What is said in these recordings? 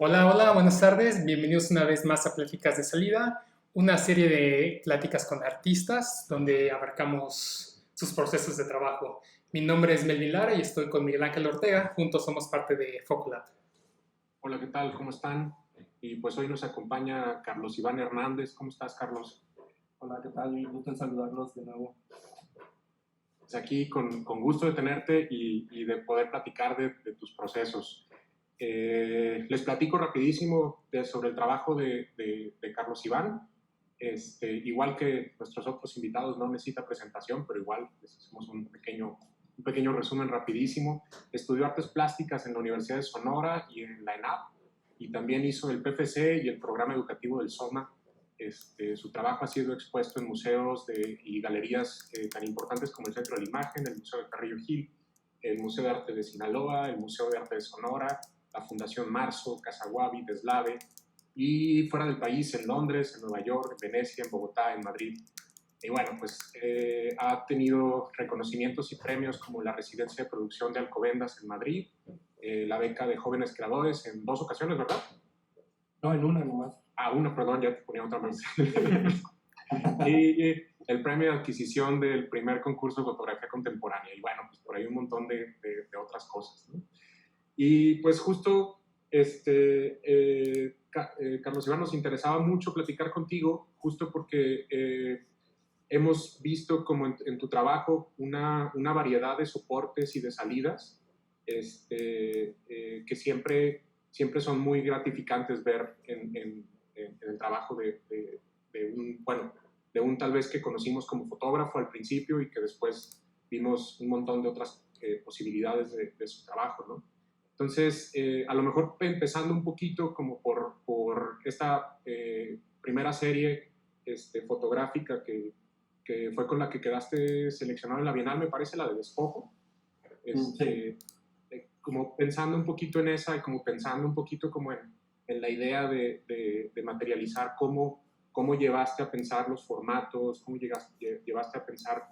Hola, hola, buenas tardes. Bienvenidos una vez más a Pláticas de Salida, una serie de pláticas con artistas donde abarcamos sus procesos de trabajo. Mi nombre es Melvin Lara y estoy con Miguel Ángel Ortega. Juntos somos parte de Focolab. Hola, ¿qué tal? ¿Cómo están? Y pues hoy nos acompaña Carlos Iván Hernández. ¿Cómo estás, Carlos? Hola, ¿qué tal? Un gusto en saludarlos de nuevo. Pues aquí con gusto de tenerte y de poder platicar de tus procesos. Les platico rapidísimo sobre el trabajo de Carlos Iván. Igual que nuestros otros invitados, no necesita presentación, pero igual les hacemos un pequeño resumen rapidísimo. Estudió artes plásticas en la Universidad de Sonora y en la ENAP, y también hizo el PFC y el programa educativo del SOMA. Su trabajo ha sido expuesto en museos y galerías tan importantes como el Centro de la Imagen, el Museo de Carrillo Gil, el Museo de Arte de Sinaloa, el Museo de Arte de Sonora, la Fundación Marzo, Casa Guavi, Deslave, y fuera del país, en Londres, en Nueva York, en Venecia, en Bogotá, en Madrid. Y bueno, pues ha tenido reconocimientos y premios como la Residencia de Producción de Alcobendas en Madrid, la beca de jóvenes creadores en 2 ocasiones, ¿verdad? No, en una nomás. Una, perdón, ya te ponía otra vez. Y el premio de adquisición del primer concurso de fotografía contemporánea. Y bueno, pues por ahí un montón de otras cosas, ¿no? Y pues justo, Carlos Iván, nos interesaba mucho platicar contigo, justo porque hemos visto como en tu trabajo una variedad de soportes y de salidas que siempre son muy gratificantes ver en el trabajo de un tal vez que conocimos como fotógrafo al principio y que después vimos un montón de otras posibilidades de su trabajo, ¿no? Entonces, a lo mejor empezando un poquito como por esta primera serie fotográfica que fue con la que quedaste seleccionado en la Bienal, me parece, la de Despojo. Sí. Como pensando un poquito en esa y como pensando un poquito como en la idea de materializar cómo llevaste a pensar los formatos, cómo llevaste a pensar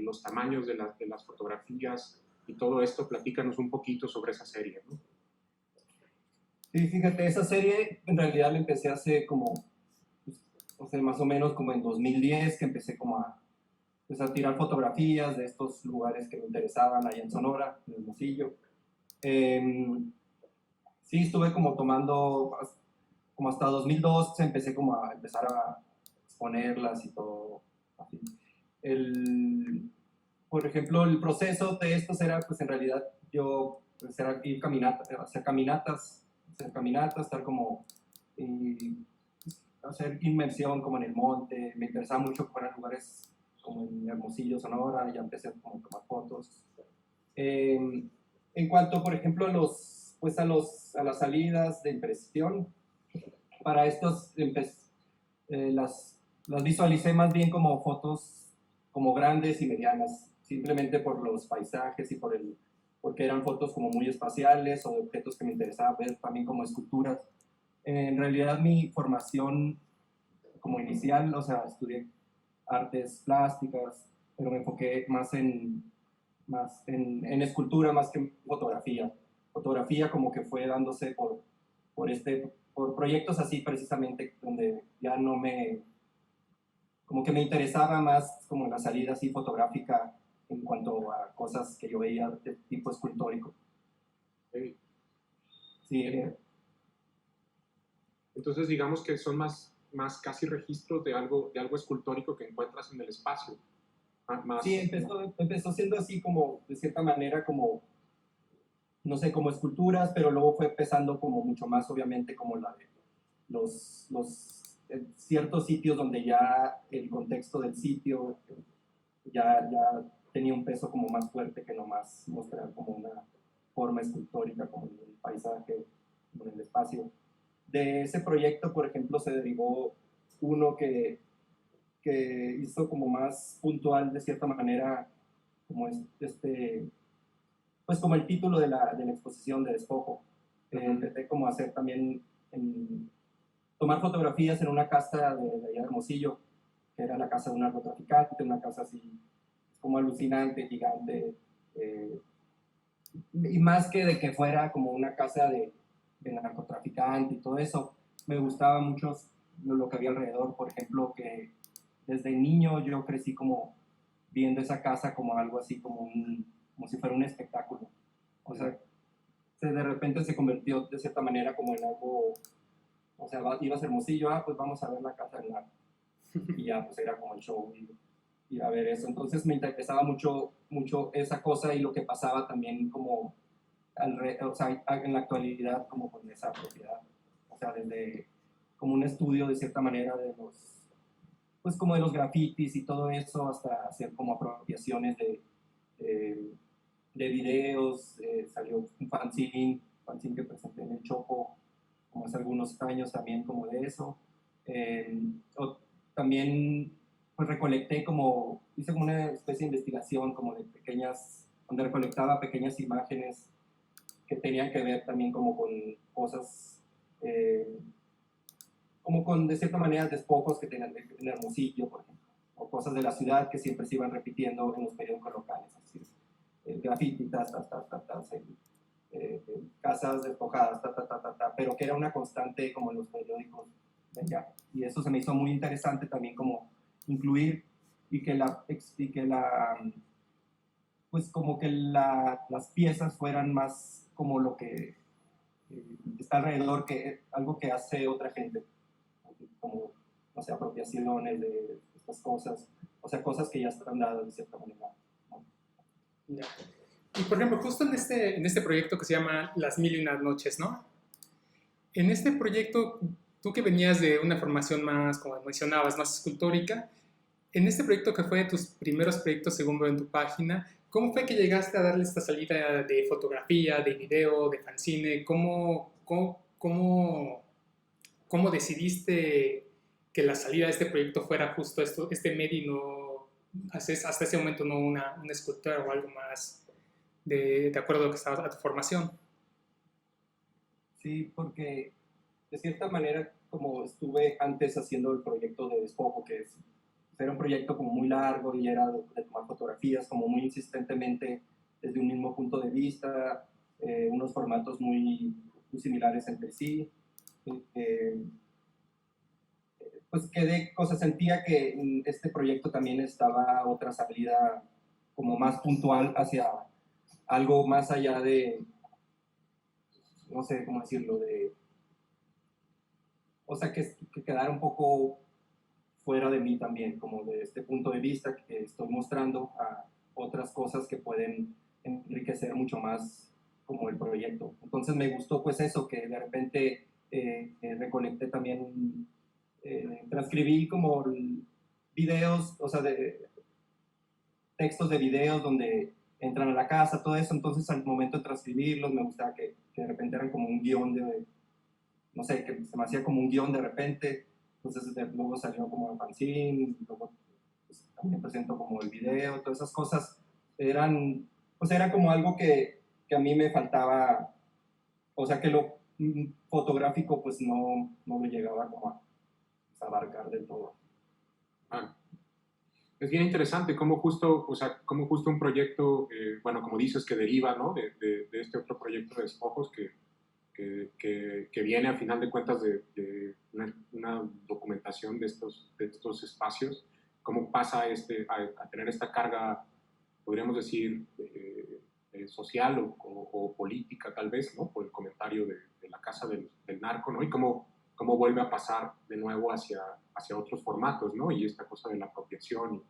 los tamaños de las fotografías y todo esto. Platícanos un poquito sobre esa serie, ¿no? Sí, fíjate, esa serie en realidad la empecé hace como, pues, o sea, más o menos como en 2010, que empecé como pues, a tirar fotografías de estos lugares que me interesaban allá en Sonora, en Hermosillo. Sí, estuve como tomando, como hasta 2002 empecé como a empezar a exponerlas y todo. Así. Por ejemplo, el proceso de estos era, pues en realidad yo pues, era ir hacer caminatas, estar como, hacer inmersión como en el monte. Me interesaba mucho fuera lugares como en Hermosillo, Sonora, ya empecé como a tomar fotos. En cuanto, por ejemplo, a las salidas de impresión, para estos las visualicé más bien como fotos como grandes y medianas, simplemente por los paisajes y porque eran fotos como muy espaciales o de objetos que me interesaba ver también como esculturas. En realidad mi formación como inicial, o sea, estudié artes plásticas, pero me enfoqué más en escultura más que en fotografía. Fotografía como que fue dándose por proyectos así precisamente, donde ya no como que me interesaba más como la salida así fotográfica en cuanto a cosas que yo veía de tipo escultórico. Okay. Sí, Entonces, digamos que son más casi registros de algo escultórico que encuentras en el espacio. Sí, empezó siendo así como, de cierta manera, como, no sé, como esculturas, pero luego fue empezando como mucho más, obviamente, como la de ciertos sitios donde ya el contexto del sitio ya tenía un peso como más fuerte que nomás mostrar como una forma escultórica, como en el paisaje, como en el espacio. De ese proyecto, por ejemplo, se derivó uno que hizo como más puntual, de cierta manera, como pues como el título de la exposición de Despojo. Empecé como a hacer también, tomar fotografías en una casa de allá de Hermosillo, que era la casa de un narcotraficante, una casa así como alucinante, gigante, y más que de que fuera como una casa narcotraficante y todo eso. Me gustaba mucho lo que había alrededor, por ejemplo, que desde niño yo crecí como viendo esa casa como algo así, como si fuera un espectáculo. O sea, de repente se convirtió de cierta manera como en algo, o sea, ibas a Hermosillo, pues vamos a ver la casa del narco. Y ya, pues era como el show y a ver eso. Entonces me interesaba mucho esa cosa y lo que pasaba también como, o sea, en la actualidad como con esa propiedad. O sea, desde como un estudio de cierta manera de los, pues como de los grafitis y todo eso, hasta hacer como apropiaciones de videos. Salió un fanzine que presenté en el Chopo como hace algunos años también como de eso. También pues recolecté hice como una especie de investigación como de pequeñas, donde recolectaba pequeñas imágenes que tenían que ver también como con cosas, como con de cierta manera despojos que tenían en Hermosillo, por ejemplo, o cosas de la ciudad que siempre se iban repitiendo en los periódicos locales, así es, graffiti, casas despojadas, pero que era una constante como en los periódicos de allá. Y eso se me hizo muy interesante también como incluir y que pues como que las piezas fueran más como lo que está alrededor, que algo que hace otra gente, como, no sé, apropiaciones de estas cosas, o sea, cosas que ya están dadas de cierta manera, ¿no? Ya. Y por ejemplo, justo en este proyecto que se llama Las Mil y Unas Noches, ¿no? En este proyecto, tú que venías de una formación más, como mencionabas, más escultórica, en este proyecto que fue de tus primeros proyectos, según veo en tu página, ¿cómo fue que llegaste a darle esta salida de fotografía, de video, de fanzine? ¿Cómo decidiste que la salida de este proyecto fuera justo este medio y no, hasta ese momento no una escultura o algo más de acuerdo a lo que estaba a tu formación? Sí, porque de cierta manera, como estuve antes haciendo el proyecto de Despojo, era un proyecto como muy largo y era de tomar fotografías como muy insistentemente desde un mismo punto de vista, unos formatos muy similares entre sí. Pues sentía que en este proyecto también estaba otra salida como más puntual hacia algo más allá de, no sé cómo decirlo, o sea, que quedara un poco fuera de mí también, como de este punto de vista que estoy mostrando a otras cosas que pueden enriquecer mucho más como el proyecto. Entonces me gustó pues eso, que de repente recolecté también, transcribí como videos, o sea, textos de videos donde entran a la casa, todo eso. Entonces al momento de transcribirlos me gustaba que de repente eran como un guión no sé, que se me hacía como un guión de repente. Entonces luego salió como el fanzine, luego pues, también presento como el video, todas esas cosas pues era como algo que a mí me faltaba, o sea que lo fotográfico pues no me llegaba como a abarcar del todo. Ah, es bien interesante cómo justo, o sea, cómo justo un proyecto, bueno, como dices, que deriva, ¿no? de este otro proyecto de despojos que viene a final de cuentas de una documentación de estos espacios, cómo pasa a tener esta carga, podríamos decir, social o política tal vez, ¿no? Por el comentario de la casa del narco, ¿no? Y cómo vuelve a pasar de nuevo hacia otros formatos, ¿no? Y esta cosa de la apropiación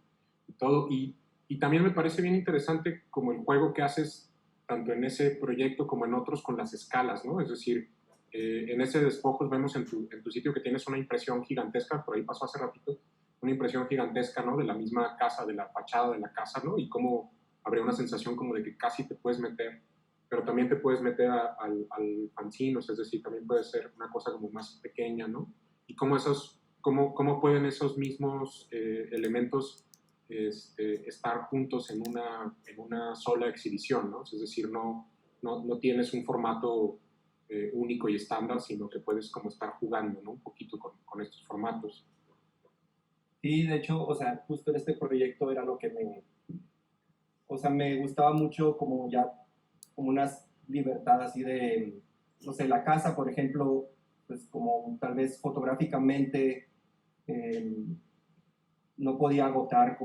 y todo. Y también me parece bien interesante como el juego que haces tanto en ese proyecto como en otros con las escalas, ¿no? Es decir, en ese despojos vemos en tu sitio que tienes una impresión gigantesca, por ahí pasó hace ratito, una impresión gigantesca, ¿no? De la misma casa, de la fachada de la casa, ¿no? Y cómo habría una sensación como de que casi te puedes meter, pero también te puedes meter al fanzine, es decir, también puede ser una cosa como más pequeña, ¿no? Y cómo pueden esos mismos elementos estar juntos en una sola exhibición, ¿no? Es decir, no tienes un formato único y estándar, sino que puedes como estar jugando, ¿no? Un poquito con estos formatos. Sí, de hecho, o sea, justo en este proyecto era lo que o sea, me gustaba mucho como ya, como una libertad así no sé, la casa, por ejemplo, pues como tal vez fotográficamente no podía agotar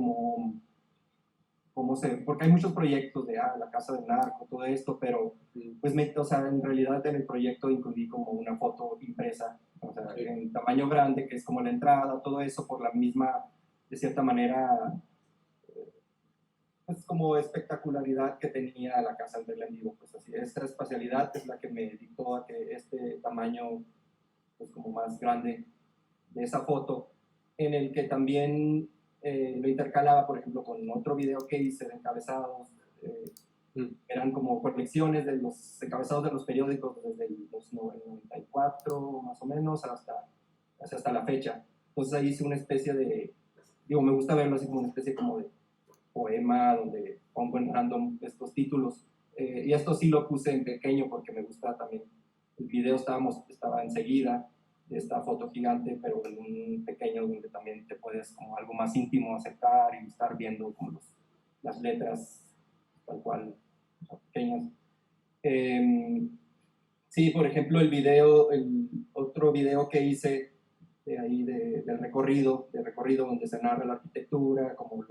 porque hay muchos proyectos de la casa del narco, todo esto, pero pues o sea, en realidad en el proyecto incluí como una foto impresa, o sea, en tamaño grande, que es como la entrada, todo eso por la misma, de cierta manera, pues como espectacularidad que tenía la casa del Endivo, pues así, esta espacialidad es la que me dictó a que este tamaño, pues como más grande de esa foto, en el que también lo intercalaba, por ejemplo, con otro video que hice de encabezados, eran como colecciones de los encabezados de los periódicos desde los 94 más o menos hasta la fecha. Entonces ahí hice una especie de, digo, me gusta verlo así como una especie como de poema donde pongo en random estos títulos. Y esto sí lo puse en pequeño porque me gusta también. El video estaba enseguida de esta foto gigante, pero en un pequeño donde también te puedes como algo más íntimo acercar y estar viendo como las letras tal cual, pequeñas. Sí, por ejemplo, el otro video que hice de ahí del recorrido donde se narra la arquitectura, como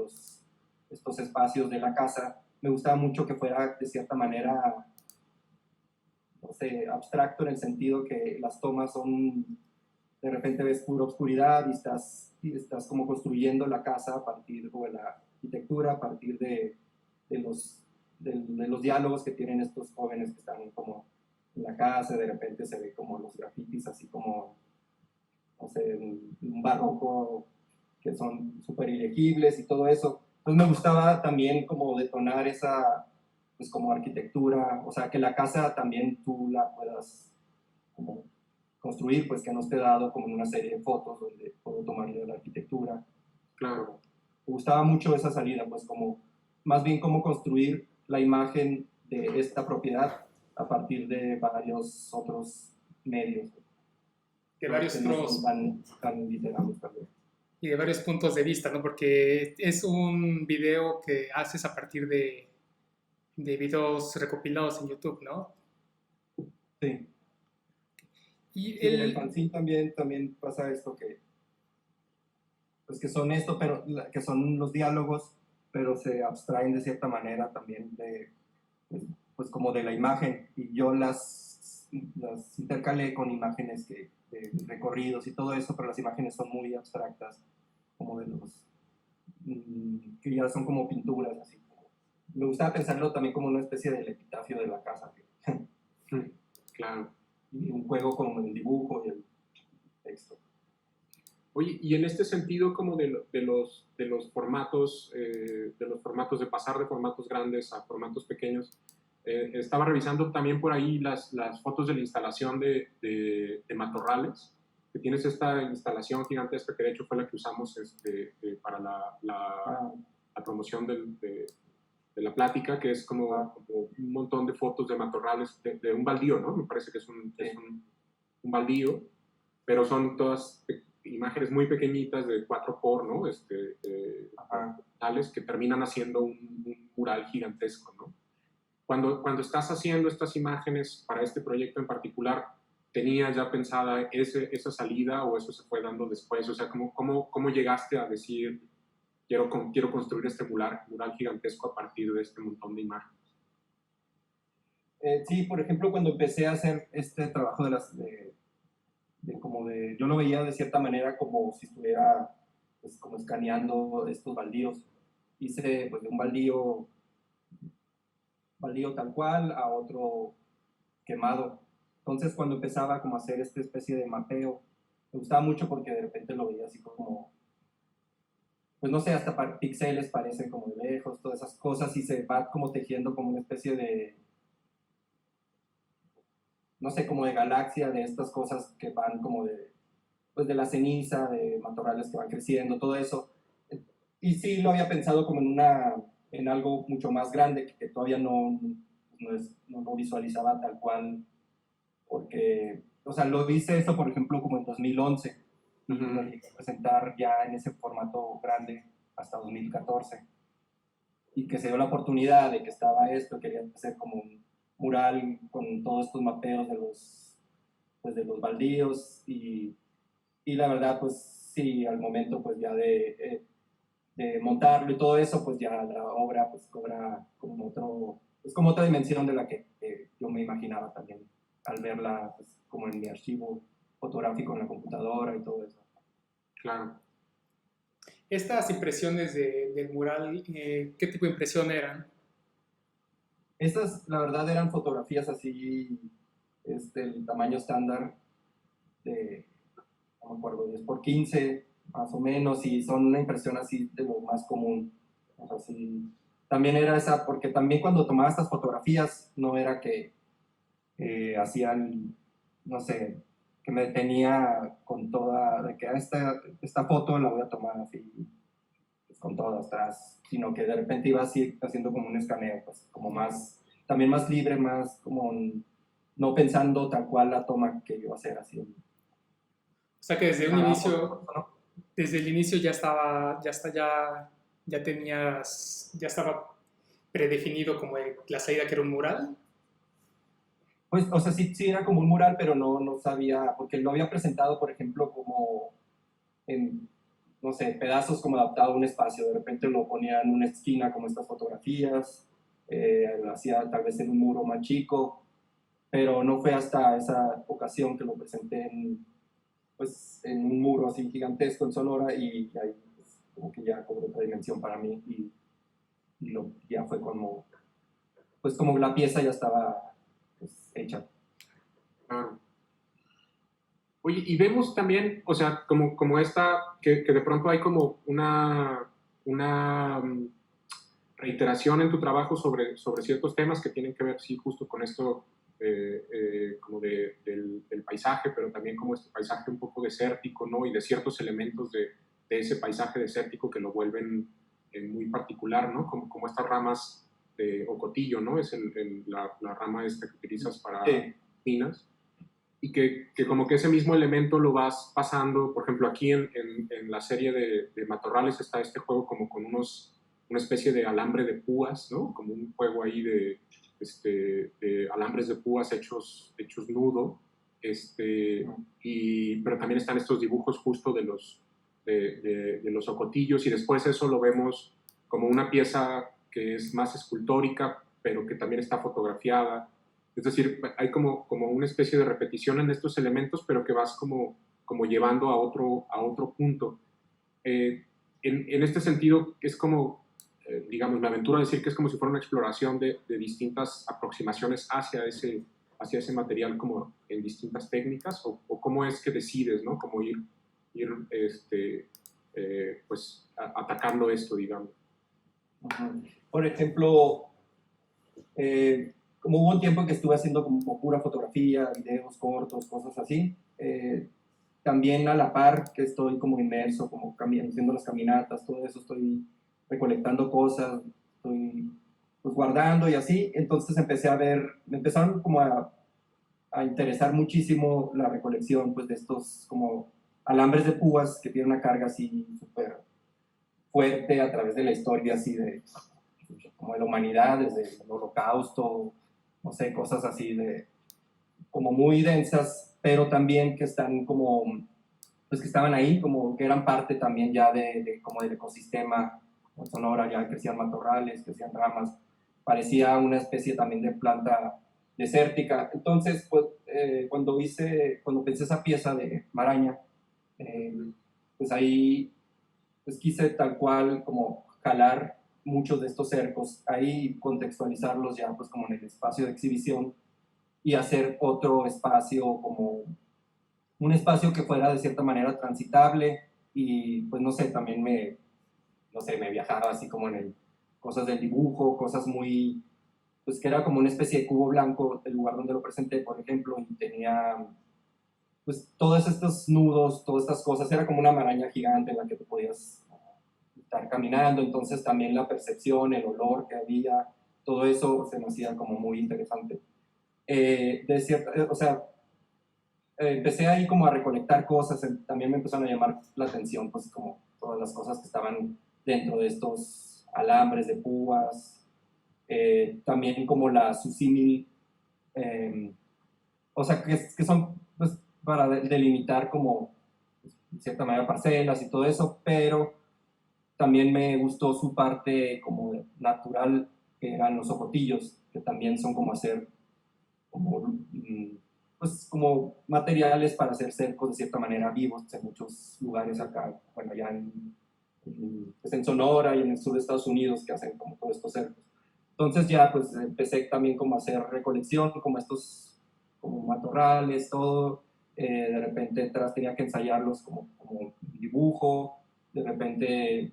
estos espacios de la casa, me gustaba mucho que fuera de cierta manera, no sé, abstracto en el sentido que las tomas son, de repente ves pura oscuridad y estás como construyendo la casa a partir de la arquitectura, a partir de los diálogos que tienen estos jóvenes que están como en la casa, de repente se ve como los grafitis así como, no sé, un barroco que son súper ilegibles y todo eso. Entonces me gustaba también como detonar esa, pues como arquitectura, o sea, que la casa también tú la puedas como construir, pues que no esté dado como en una serie de fotos donde puedo tomar de la arquitectura. Claro. Me gustaba mucho esa salida, pues como, más bien cómo construir la imagen de esta propiedad a partir de varios otros medios. De varios Que no otros son tan literales también. y de varios puntos de vista, ¿no? Porque es un video que haces a partir de videos recopilados en YouTube, ¿no? Sí. Y Sí, en el fanzine también pasa esto pues que son esto, pero que son los diálogos, pero se abstraen de cierta manera también pues como de la imagen, y yo las intercalé con imágenes de recorridos y todo eso, pero las imágenes son muy abstractas, como de que ya son como pinturas, así. Me gustaba pensarlo también como una especie del epitafio de la casa. Claro. Y un juego con el dibujo y el texto. Oye, y en este sentido como de los formatos, de pasar de formatos grandes a formatos pequeños, estaba revisando también por ahí las fotos de la instalación de Matorrales, que tienes esta instalación gigantesca que de hecho fue la que usamos para la promoción de la plática, que es como un montón de fotos de matorrales, de un baldío, ¿no? Me parece que es un baldío, pero son todas imágenes muy pequeñitas de 4x, ¿no? Tales que terminan haciendo un mural gigantesco, ¿no? Cuando estás haciendo estas imágenes para este proyecto en particular, ¿tenías ya pensada esa salida o eso se fue dando después? O sea, ¿cómo llegaste a decir, quiero construir este mural gigantesco a partir de este montón de imágenes? Sí, por ejemplo, cuando empecé a hacer este trabajo yo lo veía de cierta manera como si estuviera pues, como escaneando estos baldíos. Hice pues, de un baldío tal cual a otro quemado. Entonces cuando empezaba como a hacer esta especie de mapeo, me gustaba mucho porque de repente lo veía así como, pues no sé, hasta píxeles parecen como de lejos, todas esas cosas, y se va como tejiendo como una especie de, no sé, como de galaxia de estas cosas que van como pues de la ceniza, de matorrales que van creciendo, todo eso. Y sí lo había pensado como en algo mucho más grande, que todavía no lo visualizaba tal cual, porque, o sea, lo hice esto, por ejemplo, como en 2011, y lo llegué a presentar ya en ese formato grande hasta 2014. Y que se dio la oportunidad de que estaba esto, quería hacer como mural con todos estos mapeos de los baldíos y la verdad, pues sí, al momento pues ya de montarlo y todo eso, pues ya la obra pues cobra como otra dimensión de la que yo me imaginaba también al verla pues, como en mi archivo fotográfico en la computadora y todo eso. Claro. Estas impresiones del mural, ¿qué tipo de impresión eran? Estas, la verdad, eran fotografías así, el tamaño estándar de, no me acuerdo, 10x15, más o menos, y son una impresión así de lo más común. O sea, sí, también era esa, porque también cuando tomaba estas fotografías, no era que hacían, no sé, que me detenía con toda, de que esta foto la voy a tomar así, pues, con todas atrás, sino que de repente iba así haciendo como un escaneo, pues como más, también más libre, más como no pensando tal cual la toma que iba a hacer así. O sea que desde un inicio, ¿no? desde el inicio ya estaba predefinido como la salida que era un mural. Pues, o sea, sí era como un mural, pero no sabía, porque lo había presentado, por ejemplo, como en, no sé, pedazos como adaptado a un espacio. De repente lo ponía en una esquina como estas fotografías, lo hacía tal vez en un muro más chico, pero no fue hasta esa ocasión que lo presenté pues, en un muro así gigantesco en Sonora y ahí pues, como que ya cobró otra dimensión para mí y ya fue como, pues como la pieza ya estaba pues, hecha. Claro. Oye, y vemos también, o sea, como esta, que de pronto hay como una reiteración en tu trabajo sobre ciertos temas que tienen que ver, sí, justo con esto como del paisaje, pero también como este paisaje un poco desértico, ¿no? Y de ciertos elementos de ese paisaje desértico que lo vuelven muy particular, ¿no? Como estas ramas de ocotillo, ¿no? Es la rama esta que utilizas para minas. Y que como que ese mismo elemento lo vas pasando, por ejemplo, aquí en la serie de Matorrales está este juego como con una especie de alambre de púas, ¿no? Como un juego ahí de alambres de púas hechos nudo, pero también están estos dibujos justo de los ocotillos y después eso lo vemos como una pieza que es más escultórica, pero que también está fotografiada. Es decir, hay como una especie de repetición en estos elementos, pero que vas como llevando a otro punto. En este sentido, es como, digamos, me aventuro a decir que es como si fuera una exploración de distintas aproximaciones hacia ese material como en distintas técnicas, o cómo es que decides, ¿no? Cómo ir pues, atacando esto, digamos. Por ejemplo, como hubo un tiempo en que estuve haciendo como pura fotografía, videos cortos, cosas así, también a la par que estoy como inmerso, como haciendo las caminatas, todo eso, estoy recolectando cosas, estoy pues, guardando y así, entonces me empezaron como a interesar muchísimo la recolección pues de estos como alambres de púas que tienen una carga así súper fuerte a través de la historia así como de la humanidad, desde el holocausto, no sé, cosas así como muy densas, pero también que están como, pues que estaban ahí, como que eran parte también ya como del ecosistema. En Sonora ya crecían matorrales, crecían ramas, parecía una especie también de planta desértica. Entonces, pues, cuando pensé esa pieza de Maraña, pues ahí pues quise tal cual como jalar muchos de estos cercos ahí, contextualizarlos ya pues como en el espacio de exhibición y hacer otro espacio como un espacio que fuera de cierta manera transitable y pues no sé, también me viajaba así como en cosas del dibujo, cosas muy, pues que era como una especie de cubo blanco el lugar donde lo presenté, por ejemplo, y tenía pues todos estos nudos, todas estas cosas, era como una maraña gigante en la que tú podías estar caminando, entonces también la percepción, el olor que había, todo eso se me hacía como muy interesante. O sea, empecé ahí como a recolectar cosas, también me empezaron a llamar la atención, pues como todas las cosas que estaban dentro de estos alambres de púas, también como su símil O sea, que son pues, para delimitar como, de cierta manera, parcelas y todo eso, pero también me gustó su parte como natural, que eran los ocotillos, que también son como hacer como, pues, como materiales para hacer cercos de cierta manera vivos en muchos lugares acá, bueno, ya pues en Sonora y en el sur de Estados Unidos que hacen como todos estos cercos. Entonces ya pues empecé también como a hacer recolección, como estos como matorrales, todo. De repente tenía que ensayarlos como dibujo, de repente,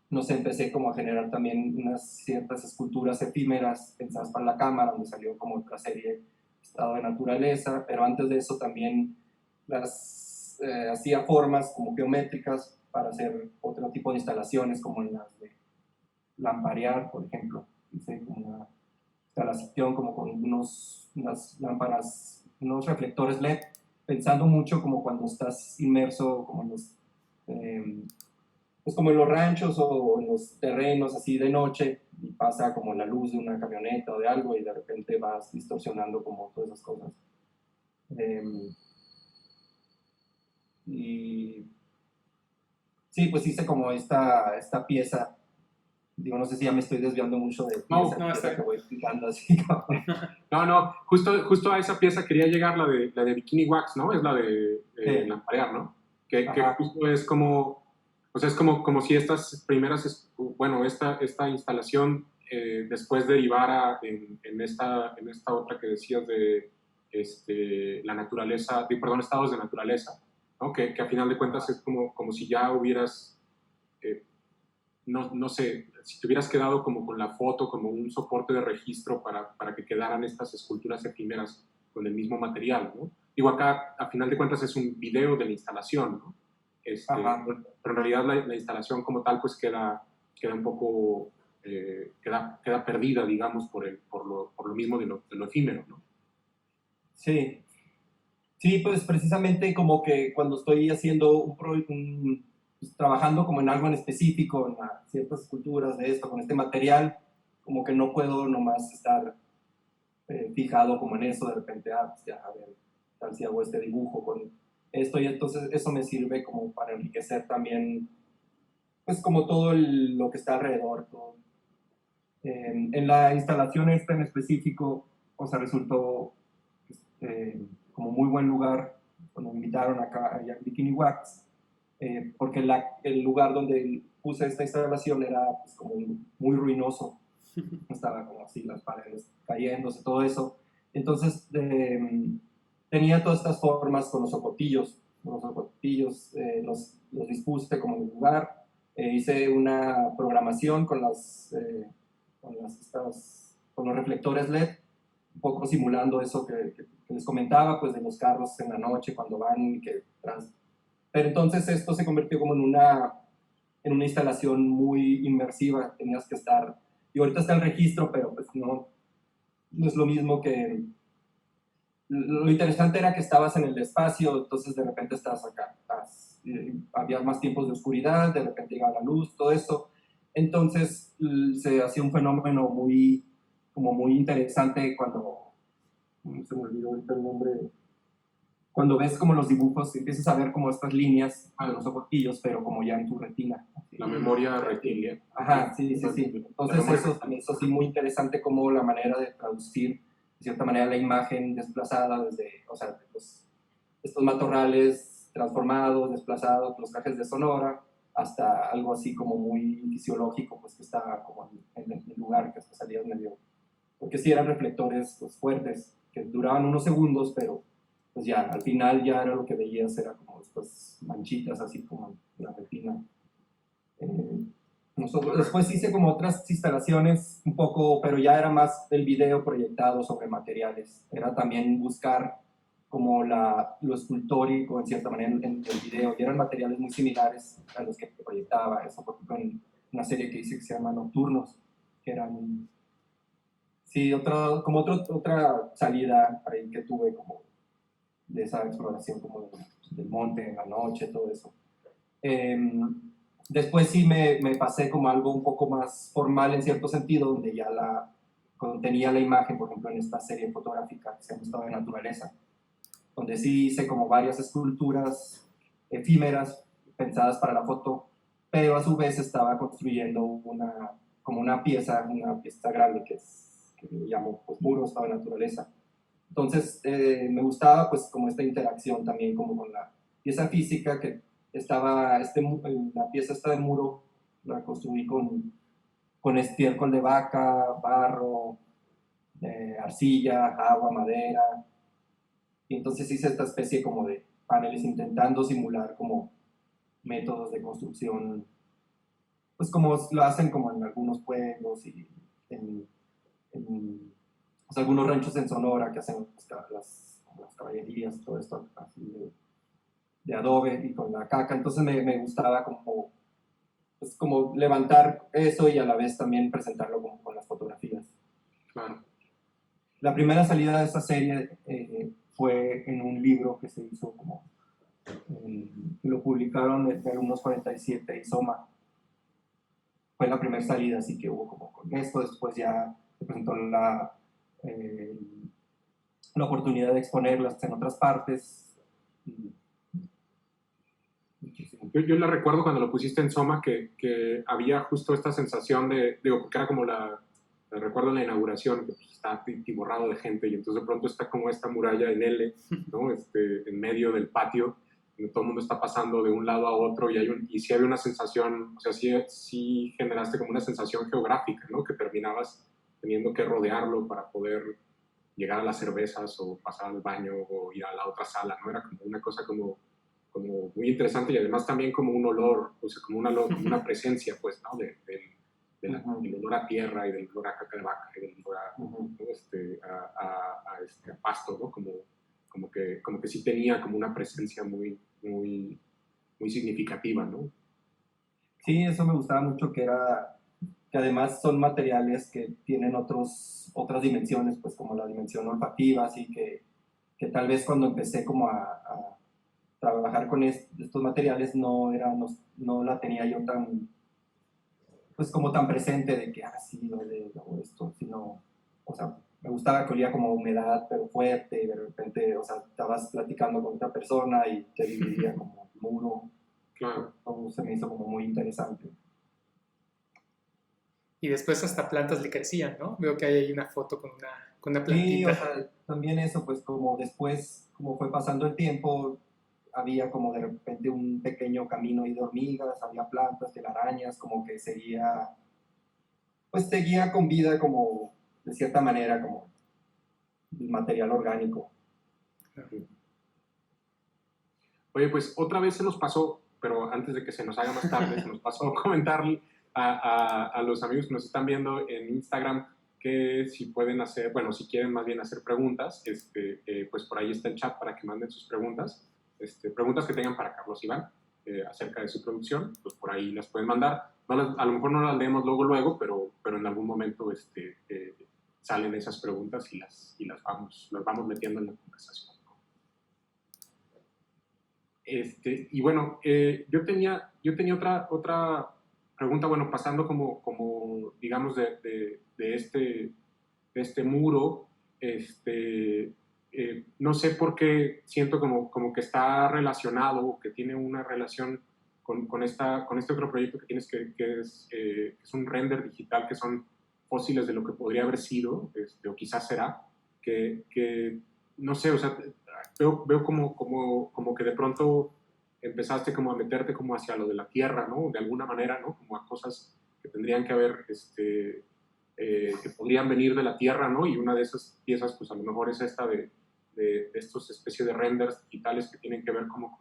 no sé, empecé como a generar también unas ciertas esculturas efímeras pensadas para la cámara, donde salió como otra serie Estado de Naturaleza, pero antes de eso también las hacía formas como geométricas para hacer otro tipo de instalaciones, como en las de lamparear, por ejemplo. Hice como una instalación como con unas lámparas, unos reflectores LED, pensando mucho como cuando estás inmerso como en los, pues como en los ranchos o en los terrenos así de noche y pasa como la luz de una camioneta o de algo y de repente vas distorsionando como todas esas cosas. Y sí, pues hice como esta pieza. Digo, no sé si ya me estoy desviando mucho de No, no, pieza está que voy explicando así. No, justo a esa pieza quería llegar, la de Bikini Wax, ¿no? Es la de Sí. lamparear, ¿no? Que Ajá. justo es como, o sea, es como si estas primeras, bueno, esta instalación después derivara en esta otra que decías de la naturaleza, perdón, estados de naturaleza, ¿no? Que a final de cuentas es como si ya hubieras, no sé, si te hubieras quedado como con la foto, como un soporte de registro para que quedaran estas esculturas efímeras con el mismo material, ¿no? Digo, acá, a final de cuentas, es un video de la instalación, ¿no? Pero en realidad la instalación como tal, pues queda un poco, queda perdida, digamos, por lo mismo de lo efímero, ¿no? Sí. Sí, pues precisamente como que cuando estoy haciendo pues, trabajando como en algo en específico, en ciertas esculturas de esto, con este material, como que no puedo nomás estar fijado como en eso, de repente, pues ya, a ver, tal si hago este dibujo con esto, y entonces eso me sirve como para enriquecer también, pues como todo lo que está alrededor. Todo. En la instalación esta en específico, o sea, resultó como muy buen lugar cuando me invitaron acá a Bikini Wax, porque el lugar donde puse esta instalación era pues, como muy ruinoso, estaba como así las paredes cayéndose, todo eso. Entonces tenía todas estas formas con los ocotillos, los dispuse como en el lugar, hice una programación con con los reflectores LED, un poco simulando eso que les comentaba, pues de los carros en la noche cuando van, pero entonces esto se convirtió como en una instalación muy inmersiva, tenías que estar, y ahorita está el registro, pero pues no es lo mismo que, lo interesante era que estabas en el espacio, entonces de repente estabas acá, había más tiempos de oscuridad, de repente llegaba la luz, todo eso, entonces se hacía un fenómeno como muy interesante cuando, se me olvidó ahorita el nombre, cuando ves como los dibujos, empiezas a ver como estas líneas a los ojotillos, pero como ya en tu retina. La memoria rectilia. Ajá, sí. Entonces eso también es así muy interesante como la manera de traducir, de cierta manera, la imagen desplazada desde, o sea, estos matorrales transformados, desplazados, los cajes de Sonora, hasta algo así como muy fisiológico, pues que está como en el lugar, que hasta salía medio, porque sí eran reflectores pues, fuertes, que duraban unos segundos, pero pues ya, al final ya era lo que veías, era como estas manchitas así como en la retina. Después hice como otras instalaciones un poco, pero ya era más el video proyectado sobre materiales. Era también buscar como lo escultórico en cierta manera en el video. Y eran materiales muy similares a los que proyectaba. Eso, por ejemplo, en una serie que hice que se llama Nocturnos, que eran, sí, otra salida ahí que tuve como de esa exploración como del monte en la noche, todo eso. Después sí me pasé como algo un poco más formal en cierto sentido, donde ya contenía la imagen, por ejemplo, en esta serie fotográfica que se llama Estado de Naturaleza, donde sí hice como varias esculturas efímeras pensadas para la foto, pero a su vez estaba construyendo como una pieza grande que le llamo pues, muro, Estado de Naturaleza. Entonces me gustaba pues como esta interacción también como con la pieza física que estaba, la pieza esta de muro la construí con estiércol de vaca, barro, arcilla, agua, madera, y entonces hice esta especie como de paneles intentando simular como métodos de construcción, pues como lo hacen como en algunos pueblos y en pues, algunos ranchos en Sonora que hacen las caballerías, todo esto así de adobe y con la caca. Entonces me gustaba como, pues como levantar eso y a la vez también presentarlo como con las fotografías. Claro. La primera salida de esta serie fue en un libro que se hizo como, lo publicaron de Alumnos 47 y Soma. Fue la primera salida, así que hubo como con esto, después ya se presentó la oportunidad de exponerlas en otras partes. Yo la recuerdo cuando lo pusiste en Soma que había justo esta sensación digo, porque era como recuerdo en la inauguración, que pues, está tiborrado de gente y entonces de pronto está como esta muralla en L, ¿no? En medio del patio, donde todo el mundo está pasando de un lado a otro y sí había una sensación, o sea, sí generaste como una sensación geográfica, ¿no? Que terminabas teniendo que rodearlo para poder llegar a las cervezas o pasar al baño o ir a la otra sala, ¿no? Era como una cosa como muy interesante y además también como un olor, o sea, como una presencia, pues, ¿no? Del olor a tierra y del olor a caca de vaca y del olor a pasto, ¿no? Como que sí tenía como una presencia muy, muy, muy significativa, ¿no? Sí, eso me gustaba mucho, que además son materiales que tienen otras dimensiones, pues como la dimensión olfativa, así que tal vez cuando empecé como a trabajar con estos materiales no la tenía yo tan, pues como tan presente de que, sí, o esto, sino, o sea, me gustaba que olía como a humedad, pero fuerte, y de repente, o sea, estabas platicando con otra persona y te dividía como un muro. Claro. Todo se me hizo como muy interesante. Y después hasta plantas le crecían, ¿no? Veo que hay ahí una foto con una plantita. Sí, o sea, también eso, pues como después, como fue pasando el tiempo, había como de repente un pequeño camino ahí de hormigas, había plantas, telarañas, como que seguía con vida como, de cierta manera, como material orgánico. Oye, pues otra vez se nos pasó, pero antes de que se nos haga más tarde, se nos pasó comentarle a los amigos que nos están viendo en Instagram que si pueden hacer, bueno, si quieren más bien hacer preguntas, pues por ahí está el chat para que manden sus preguntas, preguntas que tengan para Carlos Iván acerca de su producción, pues por ahí las pueden mandar. A lo mejor no las leemos luego, pero en algún momento salen esas preguntas y las vamos metiendo en la conversación. Y bueno, yo tenía otra pregunta, bueno, pasando como digamos, de este muro, no sé por qué siento como que está relacionado, que tiene una relación con este otro proyecto que tienes que es un render digital, que son fósiles de lo que podría haber sido, o quizás será, que no sé, o sea, veo como que de pronto empezaste como a meterte como hacia lo de la tierra, ¿no? De alguna manera, ¿no? Como a cosas que tendrían que haber, que podrían venir de la tierra, ¿no? Y una de esas piezas, pues a lo mejor es esta de estos especies de renders digitales que tienen que ver como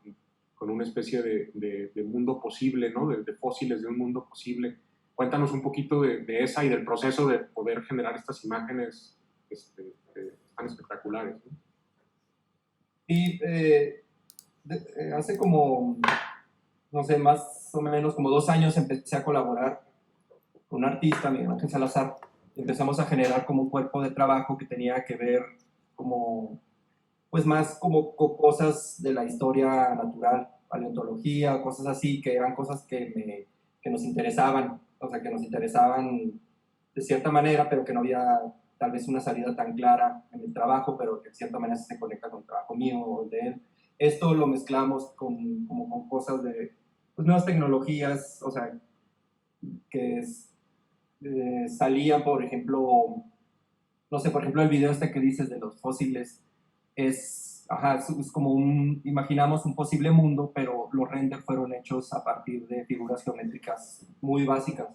con una especie de mundo posible, ¿no? De fósiles de un mundo posible. Cuéntanos un poquito de esa y del proceso de poder generar estas imágenes tan espectaculares, ¿no? Y hace como, no sé, más o menos como 2 años empecé a colaborar con un artista, Miguel Ángel Salazar. Empezamos a generar como un cuerpo de trabajo que tenía que ver como, pues más como cosas de la historia natural, paleontología, cosas así, que eran cosas que nos interesaban, o sea, que nos interesaban de cierta manera, pero que no había tal vez una salida tan clara en el trabajo, pero que de cierta manera se conecta con el trabajo mío o de él. Esto lo mezclamos como con cosas de pues, nuevas tecnologías, o sea, que salían, por ejemplo, no sé, por ejemplo, el video este que dices de los fósiles es como imaginamos un posible mundo, pero los renders fueron hechos a partir de figuras geométricas muy básicas,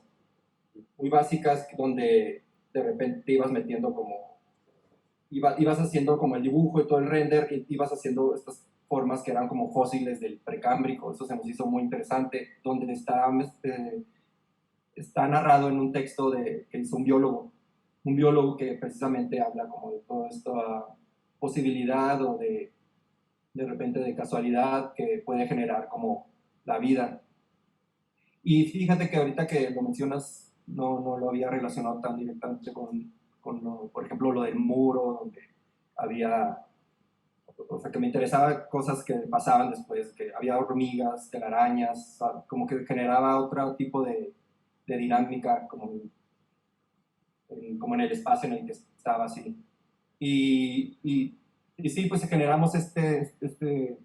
donde de repente te ibas metiendo ibas haciendo como el dibujo y todo el render, y ibas haciendo estas formas que eran como fósiles del precámbrico. Eso se nos hizo muy interesante, donde está narrado en un texto que hizo un biólogo que precisamente habla como de toda esta posibilidad o de repente de casualidad que puede generar como la vida. Y fíjate que ahorita que lo mencionas, no lo había relacionado tan directamente por ejemplo, lo del muro, donde había, o sea, que me interesaba cosas que pasaban después, que había hormigas, telarañas, como que generaba otro tipo de dinámica, como en el espacio en el que estaba así. Y sí, pues generamos este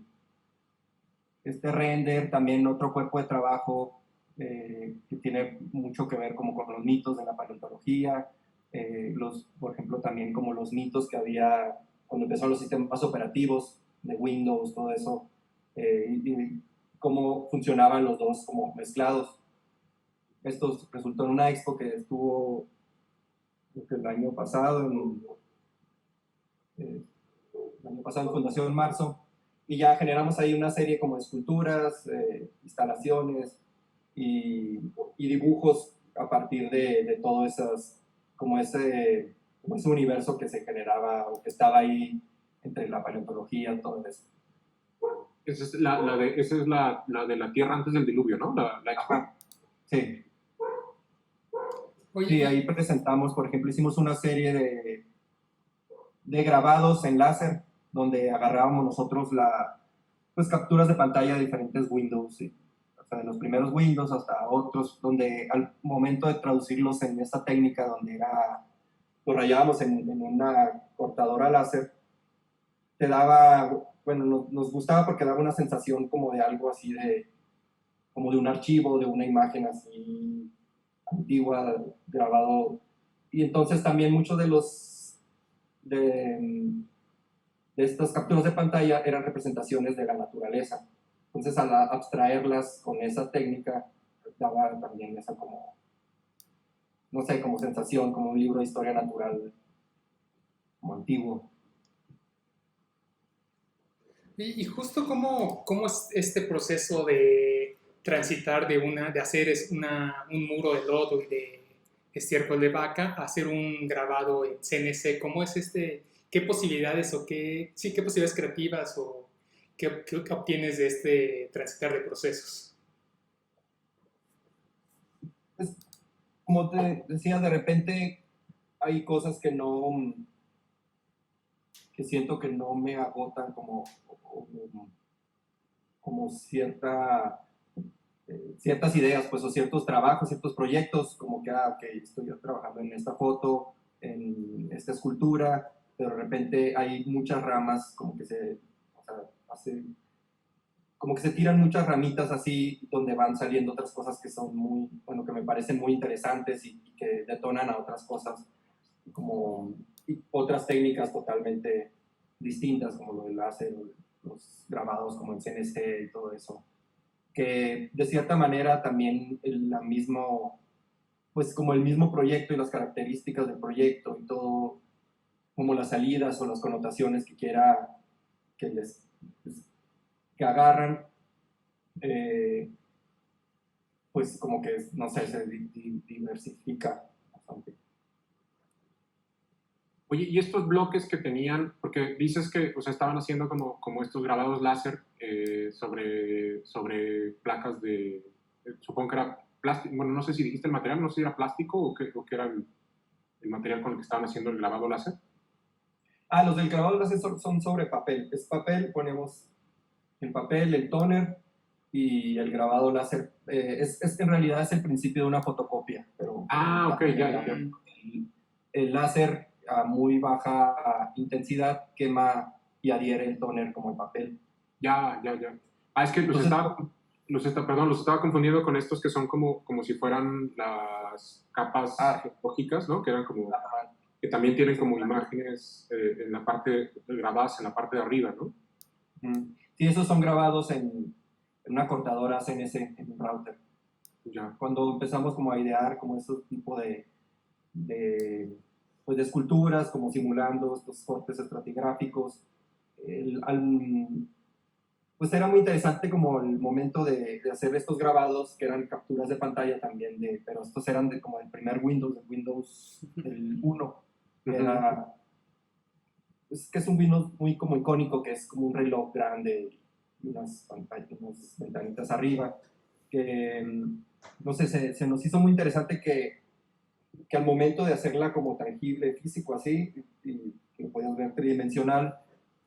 render, también otro cuerpo de trabajo que tiene mucho que ver como con los mitos de la paleontología, por ejemplo, también como los mitos que había cuando empezaron los sistemas operativos de Windows, todo eso, y cómo funcionaban los dos como mezclados. Esto resultó en una expo que estuvo el año pasado en Fundación Marzo, y ya generamos ahí una serie como de esculturas, instalaciones y dibujos a partir de todo como ese universo que se generaba o que estaba ahí entre la paleontología, todo eso. Esa es la de la Tierra antes del diluvio, ¿no? Ajá. Sí. Oye, Sí, ahí presentamos, por ejemplo, hicimos una serie de grabados en láser, donde agarrábamos nosotros pues capturas de pantalla de diferentes Windows, ¿sí? O sea, de los primeros Windows hasta otros, donde al momento de traducirlos en esta técnica, donde lo rayábamos en una cortadora láser, te daba, bueno, nos gustaba porque daba una sensación como de algo así como de un archivo, de una imagen así antigua, grabado. Y entonces también muchos de estas capturas de pantalla eran representaciones de la naturaleza. Entonces, al abstraerlas con esa técnica, daba también esa como, no sé, como sensación, como un libro de historia natural, como antiguo. y justo cómo es este proceso de transitar de hacer un muro de lodo y de estiércol de vaca a hacer un grabado en CNC. ¿Cómo es qué posibilidades o qué posibilidades creativas o qué obtienes de este transitar de procesos? Pues, como te decía, de repente hay cosas que siento que no me agotan como ciertas ideas, pues, o ciertos trabajos, ciertos proyectos, como que estoy trabajando en esta foto, en esta escultura, pero de repente hay muchas ramas, como que como que se tiran muchas ramitas así, donde van saliendo otras cosas que son que me parecen muy interesantes y que detonan a otras cosas, y otras técnicas totalmente distintas, como lo del láser, los grabados como en CNC y todo eso, que de cierta manera también pues como el mismo proyecto y las características del proyecto y todo, como las salidas o las connotaciones que que agarran, pues como que, no sé, se diversifica bastante. Oye, y estos bloques que tenían, porque dices que, o sea, estaban haciendo como estos grabados láser sobre placas supongo que era plástico, bueno, no sé si dijiste el material, no sé si era plástico o qué era el material con el que estaban haciendo el grabado láser. Los del grabado láser son sobre papel. Es papel, ponemos el papel, el tóner y el grabado láser. En realidad es el principio de una fotocopia, pero Ok, ya. el láser a muy baja intensidad quema y adhiere el tóner como el papel. Ya. Es que los estaba confundiendo con estos que son como si fueran las capas lógicas, ¿no? Que eran como, que también tienen como imágenes en la parte, grabadas en la parte de arriba, ¿no? Sí, esos son grabados en una cortadora CNC, en un router. Ya. Cuando empezamos como a idear como esos tipo pues de esculturas, como simulando estos cortes estratigráficos, pues era muy interesante como el momento de hacer estos grabados, que eran capturas de pantalla también, pero estos eran como el primer Windows, el Windows el 1, que era, pues, que es un Windows muy como icónico, que es como un reloj grande y unas ventanitas arriba, que, no sé, se nos hizo muy interesante que al momento de hacerla como tangible, físico, así, y que lo podías ver tridimensional,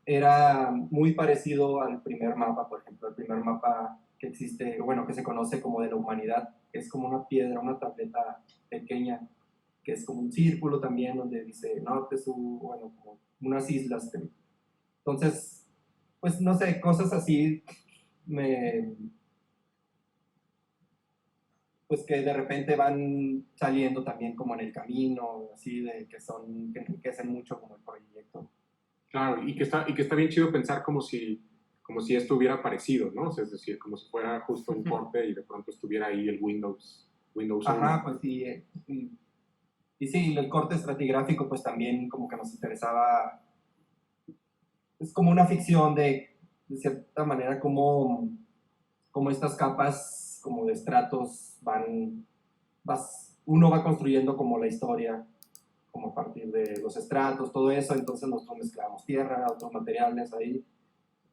era muy parecido al primer mapa, por ejemplo, el primer mapa que existe, bueno, que se conoce como de la humanidad, que es como una piedra, una tableta pequeña, que es como un círculo también, donde dice norte, sur, bueno, como unas islas. Entonces, pues no sé, cosas así pues que de repente van saliendo también como en el camino, así de que enriquecen mucho como el proyecto. Claro, y que está bien chido pensar como si esto hubiera aparecido, ¿no? O sea, es decir, como si fuera justo un corte y de pronto estuviera ahí el Windows 1. Ajá, pues sí. Y sí, el corte estratigráfico pues también como que nos interesaba, es como una ficción de cierta manera como estas capas como de estratos uno va construyendo como la historia como a partir de los estratos, todo eso, entonces nosotros mezclamos tierra, otros materiales ahí,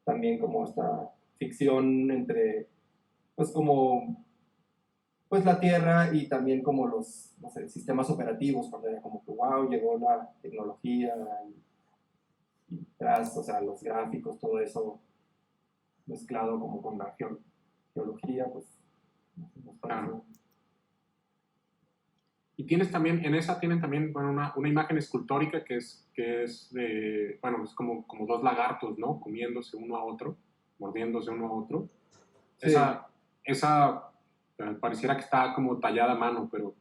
también como esta ficción entre, pues como, pues la tierra y también como los, no sé, sistemas operativos, cuando era como que, wow, llegó la tecnología y tras, o sea, los gráficos, todo eso mezclado como con la geología, pues nos pareció. Y tienes también, en esa tienen también, bueno, una imagen escultórica que es de, bueno, es como dos lagartos, ¿no? Comiéndose uno a otro, mordiéndose uno a otro. Sí. Esa pareciera que está como tallada a mano, pero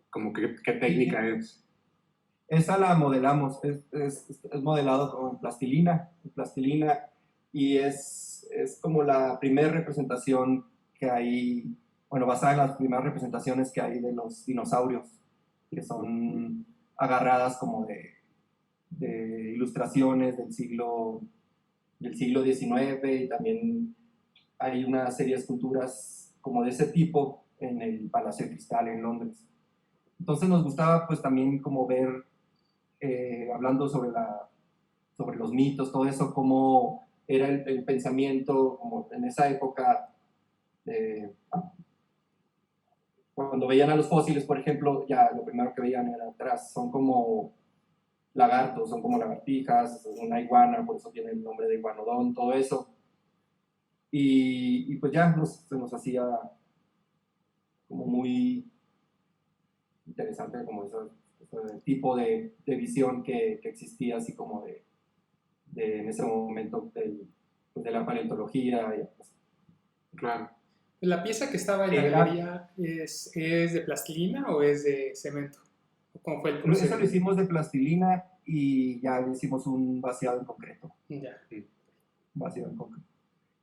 como que, ¿qué técnica es? Esa la modelamos, es modelado con plastilina, y es como la primera representación que hay, bueno, basada en las primeras representaciones que hay de los dinosaurios, que son agarradas como de ilustraciones del siglo XIX, y también hay una serie de esculturas como de ese tipo en el Palacio de Cristal en Londres. Entonces nos gustaba pues también como ver, hablando sobre los mitos, todo eso, cómo era el pensamiento como en esa época, cuando veían a los fósiles, por ejemplo, ya lo primero que veían era atrás, son como lagartos, son como lagartijas, una iguana, por eso tiene el nombre de iguanodón, todo eso. Y pues ya se nos hacía como muy interesante como ese tipo de visión que existía, así como en ese momento de la paleontología. Pues. Claro. ¿La pieza que estaba en la galería es de plastilina o es de cemento? ¿Cómo fue el proceso? Eso lo hicimos de plastilina y ya le hicimos un vaciado en concreto. Ya. Vaciado en concreto.